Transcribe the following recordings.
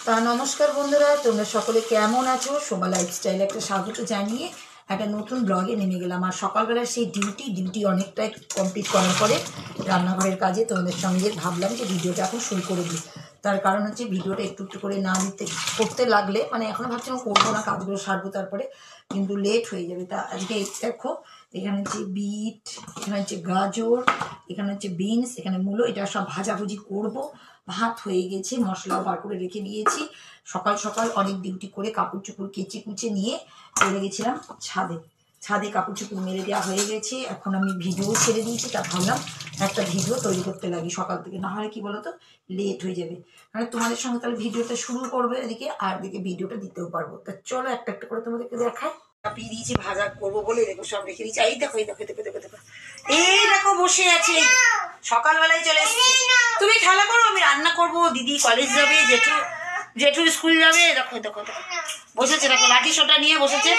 তা নমস্কার বন্ধুরা, তোমরা সকলে কেমন আছো? শোভা লাইফস্টাইল একটা স্বাগত জানিয়ে একটা নতুন ব্লগে নেমে গেলাম। আর সকালবেলার সেই ডিউটি অনেকটাই কমপ্লিট করার পরে রান্নাঘরের কাজে তোমাদের সঙ্গে ভাবলাম যে ভিডিওটা এখন শুরু করে দিই। তার কারণ হচ্ছে ভিডিওটা একটু একটু করে না করতে লাগলে মানে এখনও ভাবছিলাম করবো না, কাজগুলো সারবো তারপরে, কিন্তু লেট হয়ে যাবে। তা আজকে দেখো এখানে হচ্ছে বিট, এখানে হচ্ছে গাজর, এখানে হচ্ছে বিনস, এখানে মূলো, এটা সব ভাজাভুজি করব। ভাত হয়ে গেছে, মশলাও বার করে রেখে দিয়েছি। সকাল সকাল অনেক ডিউটি করে কাপড় চোপড় কেচে কুচে নিয়ে চলে গেছিলাম ছাদে কাপড় চোপড় মেরে দেওয়া হয়ে গেছে। এখন আমি ভিডিও ছেড়ে দিয়েছি, তা ভাবলাম একটা ভিডিও তৈরি করতে লাগি সকাল থেকে, না হলে কি বলতো লেট হয়ে যাবে। মানে তোমাদের সঙ্গে তাহলে ভিডিওটা শুরু করবে এদিকে, আর এদিকে ভিডিওটা দিতেও পারবো। তা চলো একটা একটা করে তোমাদেরকে দেখাই। চাপিয়ে দিয়েছি ভাজা করবো বলে, দেখো সব রেখে দিয়েছি। এই দেখো এই দেখো বসে আছে, সকালবেলায় চলে এসেছি। তুমি খেলা করো, আমি রান্না করবো, দিদি কলেজ যাবে, জেঠু স্কুল যাবে। দেখো বসেছে, দেখো লাঠি সোটা নিয়ে বসেছে।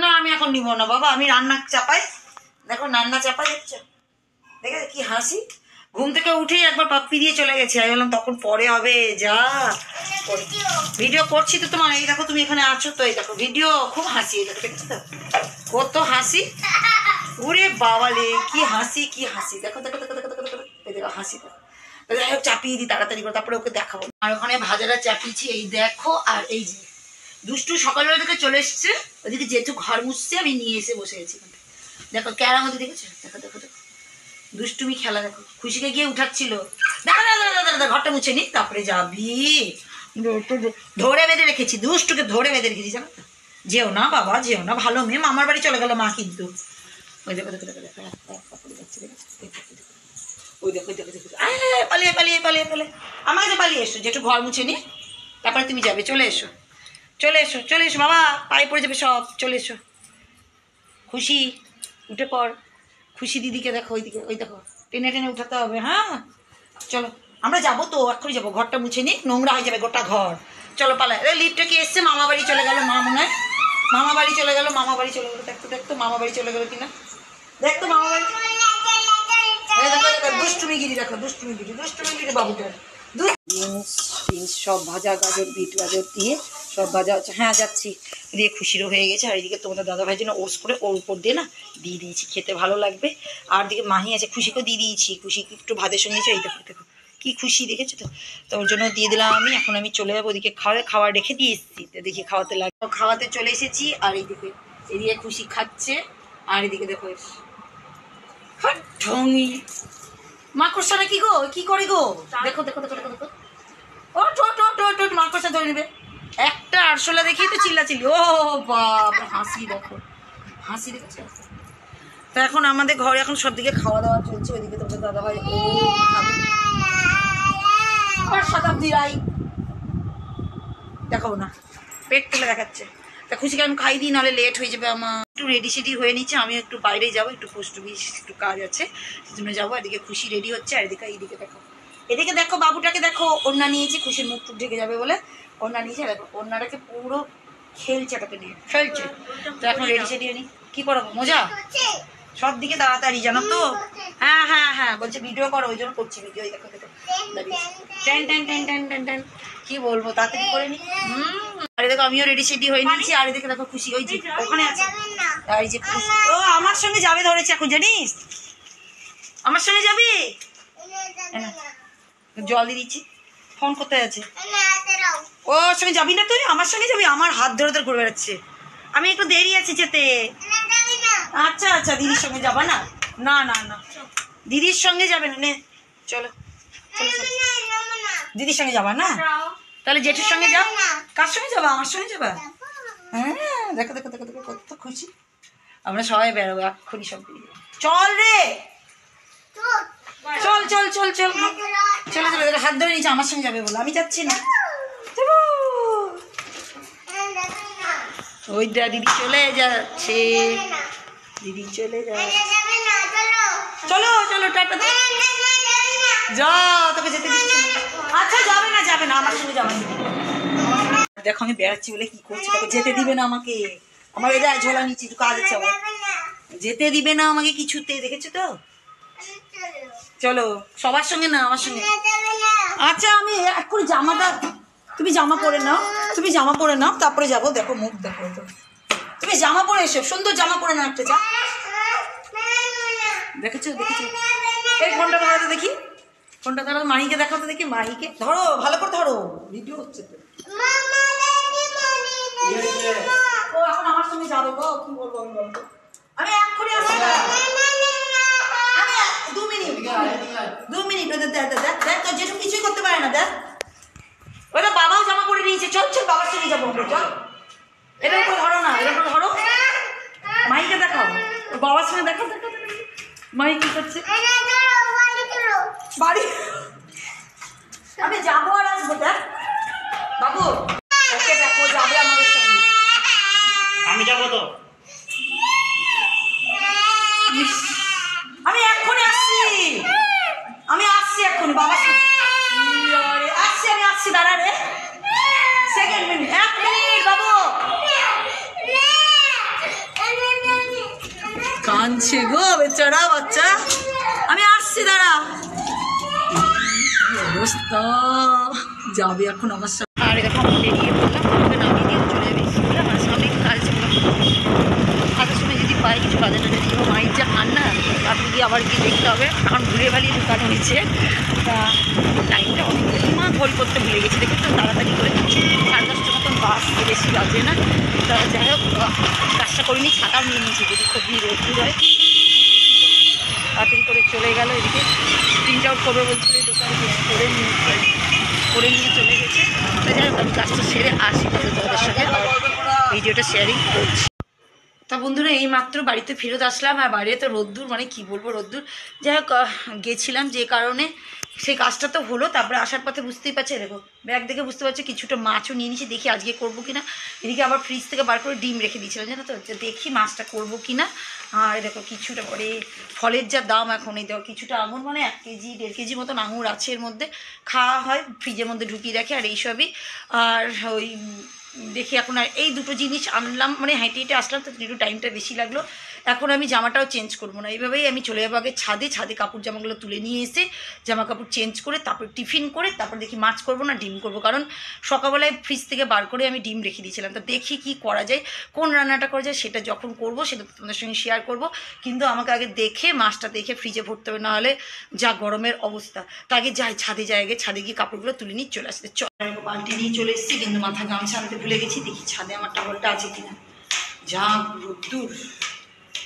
না আমি এখন নিবো না বাবা, আমি রান্না চাপাই। দেখো রান্না চাপাই, দেখছো দেখে কি হাসি। ঘুম থেকে উঠেই একবার পাপ্পি দিয়ে চলে গেছে। আমি বললাম তখন পরে হবে, যা ভিডিও করছি তো তোমার। এই দেখো তুমি এখানে আছো তো, এই দেখো ভিডিও, খুব হাসি। দেখছো তো কত হাসি, ওরে বাবালে কি হাসি কি হাসি। দেখো হাসি। যাই হোক চাপিয়ে দিই তাড়াতাড়ি করে, তারপরে ওকে দেখাবো। আর ওখানে ভাজাটা চাপিয়েছি, এই দেখো। আর এই যে দুষ্টু সকালবেলা থেকে চলে এসছে, ওদিকে যেহেতু ঘর মুছছে, আমি নিয়ে এসে বসে গেছি। দেখো ক্যারাম মধ্যে দেখেছো, দেখো দুষ্টুমি খেলা। দেখো খুশিকে গিয়ে উঠাচ্ছিল, দাদা ঘরটা মুছে নি তারপরে যাবি। ধরে বেঁধে রেখেছি, দুষ্টুকে ধরে বেঁধে রেখেছি, জানো তো। যেও না বাবা, যেও না, ভালো মেয়ে, মামার বাড়ি চলে গেল মা। কিন্তু ওই দেখো পালিয়ে আমার কাছে পালিয়ে এসো, যেটু ঘর মুছে নি তারপরে তুমি যাবে। চলে এসো বাবা, পায়ে পড়ে যাবে সব। চলে এসো খুশি, উঠে পড়। খুশি দিদিকে দেখো, ওইদিকে ওই দেখো টেনে উঠাতে হবে। হ্যাঁ চলো আমরা যাবো তো, এক্ষুনি যাবো। ঘরটা মুছে নি, নোংরা হয়ে যাবে গোটা ঘর। চলো পালায়। লিফটে কি এসছে? মামা বাড়ি চলে গেল মা, মনে হয় মামা বাড়ি চলে গেল। দেখতো মামা বাড়ি চলে গেল কিনা, দেখতো মামা বাড়ি। দুষ্টুমিগিরি দেখো, দুষ্টুমিগিরি বাবুটার। বিনস সব ভাজা, গাজর বিট গাজর দিয়ে সব ভাজা হচ্ছে। হ্যাঁ যাচ্ছি, দিয়ে খুশিরও হয়ে গেছে। আর এদিকে তোমাদের দাদাভাই জন্য ওটস করে ওর উপর দিয়ে না দিয়ে দিয়েছি, খেতে ভালো লাগবে। আর দিকে মাহি আছে, খুশিকেও দিয়ে দিয়েছি। খুশিকে একটু ভাতের সঙ্গে এই দেখো কি খুশি, দেখেছো তো। তো ওর জন্য দিয়ে দিলাম আমি। এখন আমি চলে যাবো ওদিকে, খাওয়ার রেখে দিয়ে এসেছি, দেখি খাওয়াতে লাগে। খাওয়াতে চলে এসেছি। আর এদিকে খুশি খাচ্ছে। আর এদিকে দেখো ঢঙ্গি মাকড়সা না কি গো, কি করে গো, দেখো ও টোট মাকড়সা ধরে নেবে। একটা আরশোলা দেখি তো চিল্লাচিল্লি। ও বাপ, হাসি দেখো, হাসি দেখেছো। তো এখন আমাদের ঘরে এখন সব দিকে খাওয়া দাওয়া চলছে। ওইদিকে তোমাদের দাদাভাই ও খাবে। আবার শতাব্দী রাই দেখাবো না, পেট তুলে দেখাচ্ছে। তা খুশিকে আমি খাই দিই, নাহলে লেট হয়ে যাবে আমার। একটু রেডি সেডি হয়ে নিচ্ছে, আমি একটু বাইরে যাবো, একটু পোস্ট অফিস একটু কাজ আছে, সেজন্য যাবো। এদিকে খুশি রেডি হচ্ছে। আর এদিকে দেখো বাবুটাকে দেখো, ওড়না নিয়েছে, খুশির মুখ টুক ঢেকে যাবে বলে ওড়না নিয়েছে। দেখো ওড়নাটাকে পুরো খেলছে, এটাকে নিয়ে ফেলছে। তো এখন রেডি সেডি নি কি করবো, মজা সব দিকে তাড়াতাড়ি, জানো তো। হ্যাঁ বলছে ভিডিও করো, ওই জন্য করছি ভিডিও। দেখো টেন কি বলবো, তাড়াতাড়ি করে নি। আর দেখো আমিও রেডি সেডি হয়ে নিয়েছি। আর এদিকে দেখো খুশি ওই যে ওখানে আছে। আর এই যে ও আমার সঙ্গে যাবে ধরেছে এখন, জানিস আমার সঙ্গে যাবি। জল দিয়ে দিচ্ছি, ফোন করতে আছে। ওর সঙ্গে যাবি না তুই, আমার সঙ্গে যাবি। আমার হাত ধরে ধরে ঘুরে বেড়াচ্ছে, আমি একটু দেরি আছি যেতে। আচ্ছা দিদির সঙ্গে যাবা না, না দিদির সঙ্গে যাবে না, নে চলো দিদির সঙ্গে যাবা না, তাহলে জেঠুর সঙ্গে যাও। কার সঙ্গে যাবা, আমার সঙ্গে যাবা। হ্যাঁ দেখো কত খুশি। আমরা সবাই বেরোবো এক্ষুনি সব। চল রে, চল হাত ধরে নিচে আমার সঙ্গে যাবে বলে, আমি যাচ্ছি না। ওই দিদি চলে যাচ্ছে, চলো টাটা যা, তোকে যেতে দিচ্ছি। আচ্ছা যাবে না আমার সঙ্গে যাবে। দেখো আমি বেড়াচ্ছি বলে কি করছি, দেখো যেতে দিবে না আমাকে। আমার এদের ঝোলা নিচ্ছি, একটু কাজ আছে আমার, যেতে দিবে না আমাকে কিছুতে, দেখেছো তো। চলো সবার সঙ্গে না, আমার সঙ্গে। আচ্ছা আমি এক্ষুনি জামাটা তুমি জামা পরে নাও, তুমি জামা পরে নাও, তারপরে যাবো। দেখো মুখ দেখো, তুমি জামা পরে এসো, সুন্দর জামা পরে নাও একটা। যা দেখেছো দেখেছো, এই ফোনটা ধরো দেখি, ফোনটা ধরো, মাহিকে দেখাও তো দেখি, মাহিকে ধরো, ভালো করে ধরো, ভিডিও হচ্ছে তো। ও এখন আমার সঙ্গে যাবে গো, কি বলবো আমি, বলবো আমি এক্ষুনি আসছি, আমি 2 মিনিট 2 মিনিট। ওদের দেখ দেখ দেখ, তোর যেটুকু কিছুই করতে পারে না, দেখ ওটা বাবাও জামা পরে নিয়েছে। চল চল বাবার সঙ্গে যাবো, চল। এটা তো ধরো না, এটা তো ধরো, মাইকে দেখাও, বাবার সঙ্গে দেখাও, দেখো মাই কি করছে বাড়ি। আমি যাবো আর আসবো, দেখ বাবু, ওকে দেখো যাবে আমাদের সঙ্গে। আমি যাবো তো, আমি এক্ষুনি আসছি, আমি আসছি এক্ষুনি বাবার সঙ্গে আসছি, আমি আসছি, দাঁড়া রে, সেকেন্ড মিনিট, 1 মিনিট বাবু। কাঁদছে গো বেচারা বাচ্চা, আমি আসছি, দাঁড়া। অবস্থা, যাবে এখন আমার সাথে। আর দেখো আমি বেরিয়ে পড়লাম, আমাকে নামিয়ে দিয়ে চলে যাবে স্কুলে। আমার সামনে কাজ কাজের সময় যদি পাই কিছু কাজে টাজে দিয়ে, মায়ের যা কান্না, তারপরে গিয়ে আবার গিয়ে দেখতে হবে, কারণ ঘুরে ভালিয়ে দোকান হয়েছে। তা টাইমটা অনেক মা গোল করতে ভুলে গেছি, দেখে তো তাড়াতাড়ি করে 10:30 মতন বাস, বেশি বাজে না। তা যাই হোক কাজটা করিনি, ছাতাও নিয়ে নিয়েছি, যদি খুবই রোদ্দুর হয়। তাড়াতাড়ি করে চলে গেল, এদিকে প্রিন্ট আউট করবে বলছিল দোকানে, করে নিয়ে চলে গেছে। তো যাই হোক আমি কাজটা সেরে আসি, তোমাদের সঙ্গে ভিডিওটা শেয়ারিং করছি। তা বন্ধুরা এই মাত্র বাড়িতে ফেরত আসলাম, আর বাড়িতে তো রোদ্দুর, মানে কি বলবো রোদ্দুর। যাই হোক গেছিলাম যে কারণে, সেই কাজটা তো হলো। তারপরে আসার পথে বুঝতেই পারছে, দেখো ব্যাগ দেখে বুঝতে পারছি কিছুটা মাছও নিয়ে নিয়েছি, দেখি আজকে করবো কিনা। এদিকে আবার ফ্রিজ থেকে বার করে ডিম রেখে দিয়েছিলাম, জানো তো, দেখি মাছটা করবো কিনা। আর দেখো কিছুটা পরে ফলের যা দাম এখন, এই দেখো কিছুটা আঙুর, মানে 1 কেজি 1.5 কেজি মতন আঙুর আছে এর মধ্যে, খাওয়া হয়, ফ্রিজের মধ্যে ঢুকিয়ে রাখে, আর এইসবই। আর ওই দেখি এখন আর এই দুটো জিনিস আনলাম, মানে হেঁটে হেঁটে আসলাম তো একটু টাইমটা বেশি লাগলো। এখন আমি জামাটাও চেঞ্জ করবো না, এইভাবেই আমি চলে যাবো আগে ছাদে কাপড় জামাগুলো তুলে নিয়ে এসে জামা কাপড় চেঞ্জ করে তারপর টিফিন করে তারপর দেখি মাছ করবো না ডিম করবো। কারণ সকালবেলায় ফ্রিজ থেকে বার করে আমি ডিম রেখে দিয়েছিলাম, তো দেখি কি করা যায়, কোন রান্নাটা করা যায়, সেটা যখন করবো সেটা তোমাদের সঙ্গে শেয়ার করবো। কিন্তু আমাকে আগে দেখে মাছটা দেখে ফ্রিজে ভরতে হবে, নাহলে যা গরমের অবস্থা। তা আগে যাই ছাদে, যাই আগে ছাদে গিয়ে কাপড়গুলো তুলে নিয়ে চলে আসতে। বালতি নিয়ে চলে এসেছি, কিন্তু মাথা গামছা আনতে ভুলে গেছি। দেখি ছাদে আমার টাওয়ালটা আছে কিনা। যা রোদ্দুর,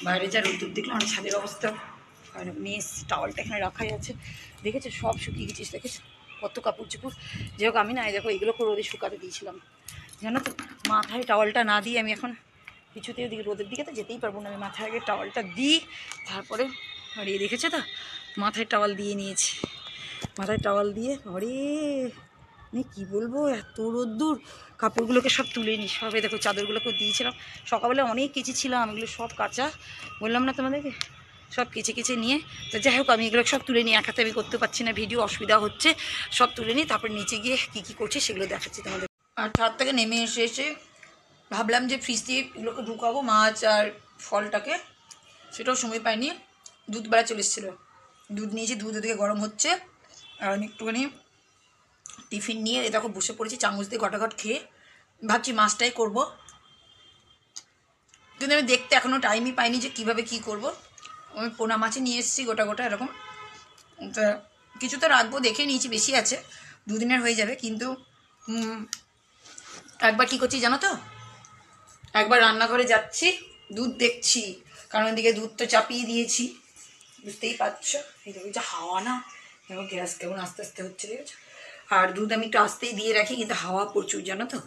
বাইরে যা রোদ্দুর দেখলাম, আমার ছাদের অবস্থা নিয়ে এসেছি। টাওয়ালটা এখানে রাখাই আছে, দেখেছো সব শুকিয়ে গেছিস, দেখেছো কত কাপড় চোপড়। যাই হোক আমি না দেখো এগুলো করে রোদে শুকাতে দিয়েছিলাম, জানো তো। মাথায় টাওয়ালটা না দিয়ে আমি এখন কিছুতেই ওদিকে রোদের দিকে তো যেতেই পারবো না, আমি মাথায় আগে টাওয়ালটা দিই তারপরে। আর এই দেখেছো তো মাথায় টাওয়াল দিয়ে নিয়েছি, মাথায় টাওয়াল দিয়ে ঘরে আমি কী বলবো, এত রোদ্দুর। কাপড়গুলোকে সব তুলে নিই, সবে দেখো চাদরগুলোকে দিয়েছিলাম সকালবেলা, অনেক কেচেছিলাম, এগুলো সব কাচা, বললাম না তোমাদেরকে, সব কেচে নিয়ে। তো যাই হোক আমি এগুলো সব তুলে নিই, এক হাতে আমি করতে পারছি না ভিডিও, অসুবিধা হচ্ছে। সব তুলে নিই, তারপর নিচে গিয়ে কী করছি সেগুলো দেখাচ্ছি তোমাদের। আর ছাদ থেকে নেমে এসে ভাবলাম যে ফ্রিজ দিয়ে এগুলোকে ঢুকাবো মাছ আর ফলটাকে, সেটাও সময় পাইনি। দুধ বেলা চলে এসেছিলো, দুধ নিয়েছি, দুধ ওদিকে গরম হচ্ছে। আর আমি একটুখানি টিফিন নিয়ে দেখো বসে পড়েছি, চামচ দিয়ে ঘটাঘট খেয়ে ভাবছি মাছটাই করবো। কিন্তু আমি দেখতে এখনও টাইমই পাইনি যে কীভাবে কী করবো। আমি পোনা মাছই নিয়ে এসেছি গোটা এরকম, তা কিছু তো রাখবো, দেখে নিয়েছি বেশি আছে, 2 দিনের হয়ে যাবে। কিন্তু একবার কী করছি জানো তো, একবার রান্নাঘরে যাচ্ছি, দুধ দেখছি, কারণ ওদিকে দুধ তো চাপিয়ে দিয়েছি, বুঝতেই পারছো। এই দেখো যা হাওয়া না, দেখো গ্যাস কেমন আস্তে আস্তে হচ্ছে, দেখেছো। আর দুধ আমি একটু আস্তেই দিয়ে রাখি, কিন্তু হাওয়া প্রচুর জানো তো,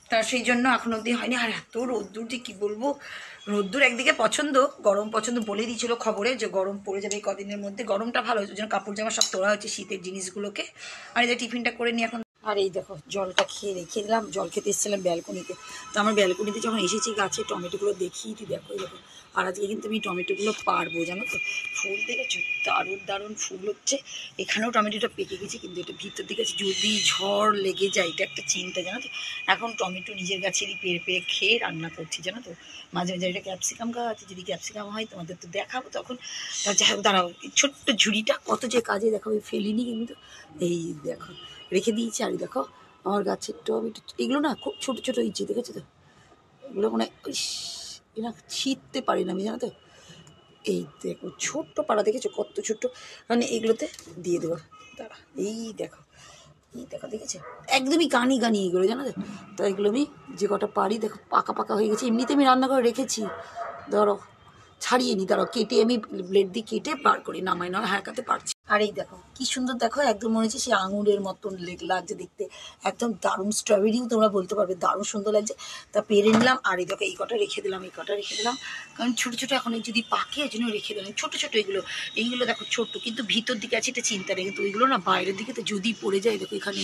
তা সেই জন্য এখন অবধি হয়নি। আর এত রোদ্দুর যে কী বলবো, রোদ্দুর একদিকে পছন্দ, গরম পছন্দ, বলে দিয়েছিলো খবরে যে গরম পড়ে যাবে এই কদিনের মধ্যে। গরমটা ভালো হয়েছে, ওই জন্য কাপড় জামা সব তোলা হচ্ছে শীতের জিনিসগুলোকে। আর এই যে টিফিনটা করে নিই এখন। আর এই দেখো জলটা খেয়ে রেখে দিলাম, জল খেতে এসেছিলাম ব্যালকনিতে। তো আমার ব্যালকনিতে যখন এসেছি গাছে টমেটোগুলো দেখিয়ে তুই দেখো, দেখো। আর আজকে কিন্তু আমি টমেটোগুলো পারবো জানো তো, ফুল দেখেছো দারুণ ফুল হচ্ছে। এখানেও টমেটোটা পেকে গেছে, কিন্তু এটা ভিতর দিকে যদি ঝড় লেগে যায় এটা একটা চিন্তা জানো তো। এখন টমেটো নিজের গাছেরই পেরে খেয়ে রান্না করছি জানো তো। মাঝে মাঝে এটা ক্যাপসিকাম গাছ, যদি ক্যাপসিকাম হয় তোমাদের তো দেখাবো তখন। তা যাই হোক দাঁড়াও, ছোট্ট ঝুড়িটা কত যে কাজে দেখো, ফেলিনি কিন্তু। এই দেখো রেখে দিয়েছি। আর দেখো আমার গাছের টমেটো এগুলো না খুব ছোটো ছোটো হয়েছে, দেখেছো তো? এগুলো মানে না ছিঁড়তে পারি না আমি, জানো তো? এই দেখো ছোট্ট পাড়া, দেখেছো কত ছোট্ট, মানে এগুলোতে দিয়ে দেবো দাঁড়া। এই দেখো দেখেছো একদমই গানি গানি এগুলো, জানো তো? তো এগুলো আমি যে কটা পারি দেখো পাকা পাকা হয়ে গেছে, এমনিতে আমি রান্না করে রেখেছি। ধরো ছাড়িয়ে নি, দাঁড়াও কেটে আমি ব্লেড দিয়ে কেটে বার করি, নামাই না হ্যাঁকাতে পারছি। আর এই দেখো কি সুন্দর, দেখো একদম মনে হচ্ছে সেই আঙুরের মতন লাগছে দেখতে, একদম দারুণ। স্ট্রবেরিও তোমরা বলতে পারবে, দারুণ সুন্দর লাগছে। তা পেরে নিলাম, আর এই দেখো এই কটা রেখে দিলাম, এই কটা রেখে দিলাম, কারণ ছোটো ছোটো এখন যদি পাকে এই জন্য রেখে দিলাম। ছোটো ছোটো এইগুলো দেখো ছোট্ট, কিন্তু ভিতর দিকে আছে এটা চিন্তা নেই, কিন্তু ওইগুলো না বাইরের দিকে তো যদি পড়ে যায়, দেখো এখানে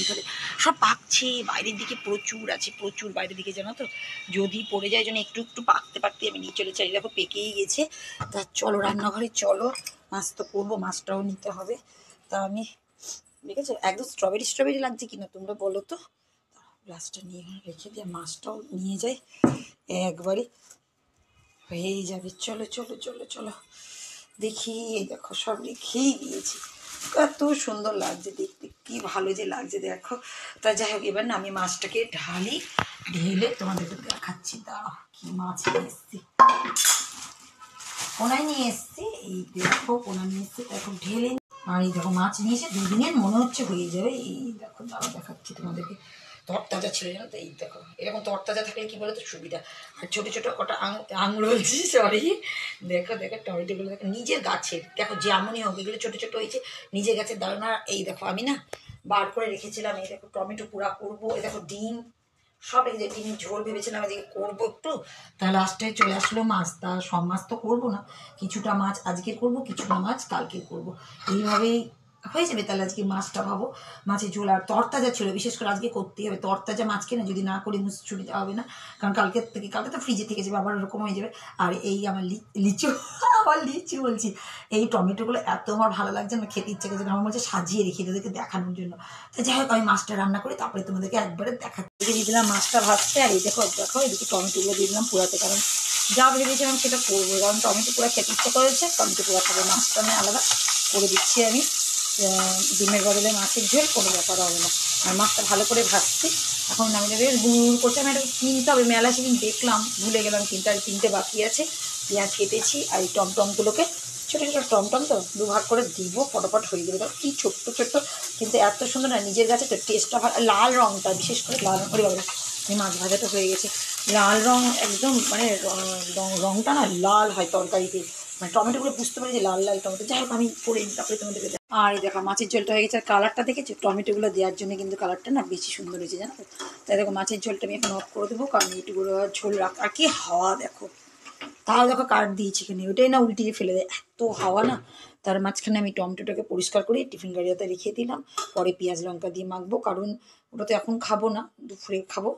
সব পাকছে, বাইরের দিকে প্রচুর আছে, প্রচুর বাইরের দিকে, জানো তো? যদি পড়ে যায় জন্য একটু একটু পাকতে পাকতে আমি নিয়ে চলে চাই, দেখো পেকেই গেছে। তা চলো রান্নাঘরে চলো, মাছ তো করবো, মাছটাও নিতে হবে। তা আমি দেখেছো একদম স্ট্রবেরি লাগছে কিনা তোমরা বলো তো? গ্লাসটা নিয়ে রেখে দিয়ে মাছটাও নিয়ে যাই, একবারে হয়েই যাবে। চলো চলো চলো চলো দেখি, এই দেখো সব রেখেই দিয়েছি, কত সুন্দর লাগছে দেখতে, কি ভালো যে লাগছে দেখো। তা যাই হোক এবার না আমি মাছটাকে ঢেলে তোমাদেরকে দেখাচ্ছি। দাঁড়াও কি মাছ নিয়ে এসছি, পোনায় নিয়ে এসছি, এই দেখো পোনা নিয়ে এসছি, দেখো ঢেলে। আর এই দেখো মাছ নিয়ে এসে দুদিনের মনে হচ্ছে হয়ে যাবে। এই দেখো দাঁড়াও দেখাচ্ছি তোমাদেরকে, তরতাজা ছিল, জানো তো? এই দেখো এরকম তরতাজা থাকলে কি বলো তো সুবিধা। আর ছোটো ছোটো কটা আঙুর বলছি, সরি, দেখো দেখো টমেটোগুলো দেখো নিজের গাছের, দেখো যেমনই হোক এগুলো ছোটো ছোটো হয়েছে, নিজের গাছের দারুণ। আর এই দেখো আমি না বার করে রেখেছিলাম, এই দেখো টমেটো পুরা করবো, এই দেখো ডিম সব রেখেছে, ডিমের ঝোল ভেবেছিলাম এদিকে করবো একটু, তা লাস্টে চলে আসলো মাছ। তা সব মাছ তো করবো না, কিছুটা মাছ আজকে করবো, কিছুটা মাছ কালকে করবো, এইভাবেই হয়ে যাবে। তাহলে আজকে মাছটা ভাবো মাছের ঝোল। আর তরতাজা ছিল, বিশেষ করে আজকে করতেই হবে তরতাজা মাছ, কেনা যদি না করি ছুটিতে হবে না, কারণ কালকে তো ফ্রিজে থেকে যাবে, আবার ওরকম হয়ে যাবে। আর এই আমার লিচু আবার লিচু বলছি, এই টমেটোগুলো এত আমার ভালো লাগছে না, খেতে ইচ্ছে করছে, আমার মনে হচ্ছে সাজিয়ে রেখে তোদেরকে দেখানোর জন্য। তো যাই হোক আমি মাছটা রান্না করি, তারপরে তোমাদেরকে একবারে দেখাচ্ছি। দিয়ে দিলাম মাছটা ভাজতে, আর এই দেখো এদিকে টমেটোগুলো দিয়ে দিলাম পুরাতে, কারণ যা ভেবেছিলাম সেটা করবো, কারণ টমেটো পুরা খেতে ইচ্ছে করেছে, টমেটো পুরা খাবো। মাছটা আমি আলাদা করে দিচ্ছি, আমি ডিমের বদলে মাছের ঝোল, কোনো ব্যাপার হবে না। আর মাছটা ভালো করে ভাজছি, এখন আমি বেশ গুঁড় করছি। আমি এটা কিনতে হবে, মেলা সেদিন দেখলাম, ভুলে গেলাম কিনতে, আর কিনতে বাকি আছে। পেঁয়াজ কেটেছি, আর এই টমটমগুলোকে ছোটো ছোটো টমটম তো দুভাগ করে দিব, ফটোফট হয়ে যাবে। দেখো কি ছোট্ট ছোট্ট, কিন্তু এত সুন্দর না নিজের কাছে, তো টেস্টটা ভালো। লাল রঙটা বিশেষ করে লাল রঙ করে হবে, মাছ ভাজাটা হয়ে গেছে। লাল রঙ একদম মানে রঙটা না লাল হয় তরকারিতে, মানে টমেটোগুলো বুঝতে পারি যে লাল লাল টমেটো। যাই হোক আমি করে তারপরে তোমাদেরকে। আর এই দেখো মাছের ঝোলটা হয়ে গেছে, আর কালারটা দেখেছো টমেটোগুলো দেওয়ার জন্য কিন্তু কালারটা না বেশি সুন্দর হয়েছে, জানো তো? তাই দেখো মাছের ঝোলটা আমি এখন অফ করে দেবো, কারণ এইটুকুলো ঝোল রাখ। আর কি হাওয়া দেখো, তাও দেখো কাঠ দিয়েছি এখানে, ওটাই না উল্টিয়ে ফেলে দেয়, এত হাওয়া না। তার মাঝখানে আমি টমেটোটাকে পরিষ্কার করে টিফিন গাড়িতে রেখে দিলাম, পরে পেঁয়াজ লঙ্কা দিয়ে মাখবো, কারণ ওটা তো এখন খাবো না, দুপুরে খাবো।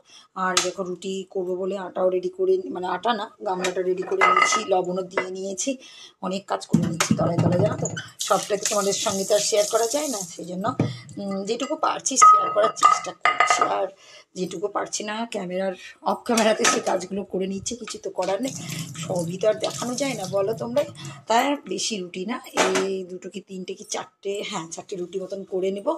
আর দেখো রুটি করবো বলে আটাও রেডি করে, মানে আটা না গামলাটা রেডি করে নিয়েছি, লবণও দিয়ে নিয়েছি, অনেক কাজ করে নিচ্ছি তলায় তলায়, জানো তো? সবটা তো তোমাদের সঙ্গে তো আর শেয়ার করা যায় না, সেই জন্য যেটুকু পারছি শেয়ার করার চেষ্টা করছি, আর যেটুকু পারছি না অফ ক্যামেরাতে সে কাজগুলো করে নিচ্ছে, কিছু তো করার নেই, সবই তো আর দেখানো যায় না, বলো তোমরা? তাই আর বেশি রুটি না, এই দুটো কি তিনটে কি চারটে, হ্যাঁ চারটে রুটি মতন করে নেবো।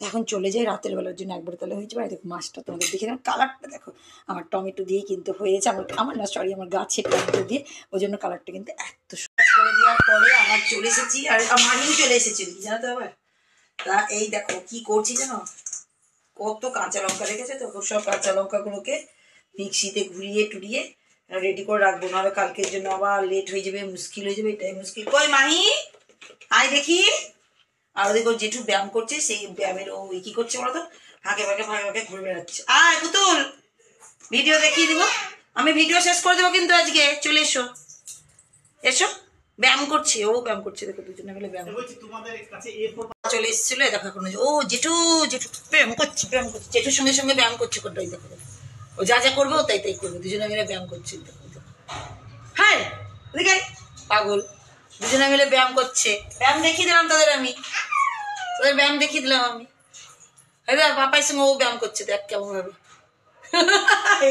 এখন চলে যাই রাতের বেলার জন্য, একবারে তাহলে হয়ে যাবে। আর দেখো মাছটা তোমাদের দেখে না, কালারটা দেখো আমার টমেটো দিয়ে কিন্তু হয়েছে, আমার গাছের টমেটো দিয়ে, ওই জন্য কালারটা কিন্তু এত সুন্দর করে দেওয়ার পরে আবার চলে এসেছি, আর মাহিও চলে এসেছে জানো তো আবার। তা এই দেখো কি করছি জানো, কত কাঁচা লঙ্কা রেখেছে, তো সব কাঁচা লঙ্কাগুলোকে মিক্সিতে ঘুরিয়ে টুরিয়ে রেডি করে রাখবো, নাহলে কালকের জন্য আবার লেট হয়ে যাবে, মুশকিল হয়ে যাবে, এটাই মুশকিল। কই মাহি আয় দেখি। আর ওদিকে জেঠু ব্যায়াম করছে, সেই ব্যায়ামের ও কি করছে বলতো, ফাঁকে ফাঁকে ঘুরে বেড়াচ্ছে। আয় পুতুল ভিডিও দেখিয়ে দিব, আমি ভিডিও শেষ করে দেবো কিন্তু আজকে, চলে এসো এসো। ব্যায়াম করছে, ও ব্যায়াম করছে, দেখো দুজনে মিলে ব্যায়াম চলে এসেছিল। দেখো এখন ও জেঠু ব্যায়াম করছে জেঠুর সঙ্গে সঙ্গে ব্যায়াম করছে, কোনটাই দেখো ও যা যা করবে ও তাই তাই করবে, দুজনে মিলে ব্যায়াম করছে। হ্যাঁ ওদিকে পাগল, দুজনে মিলে ব্যায়াম করছে, ব্যায়াম দেখিয়ে দিলাম তোদের ব্যায়াম দেখিয়ে দিলাম আমি। পাপাইর সঙ্গে ও ব্যায়াম করছে, দেখ কেমন ভাবে।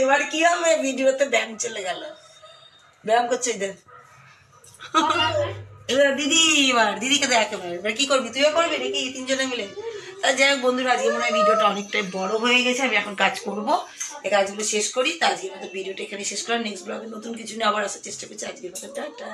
এবার কি হবে, ভিডিওতে ব্যায়াম চলে গেল, ব্যায়াম করছে এদের। দিদি এবার দিদিকে দেখ, এবার কি করবি, তুইও করবি নাকি তিনজনে মিলে? যাই হোক বন্ধুরা, আজকে মনে হয় ভিডিওটা অনেকটাই বড় হয়ে গেছে। আমি এখন কাজ করবো, এই কাজগুলো শেষ করি। তা আজকের মতো ভিডিওটা এখানে শেষ করার, নেক্সট ব্লগে নতুন কিছু নিয়ে আবার আসার চেষ্টা করছি। আজকের মতো টাটা।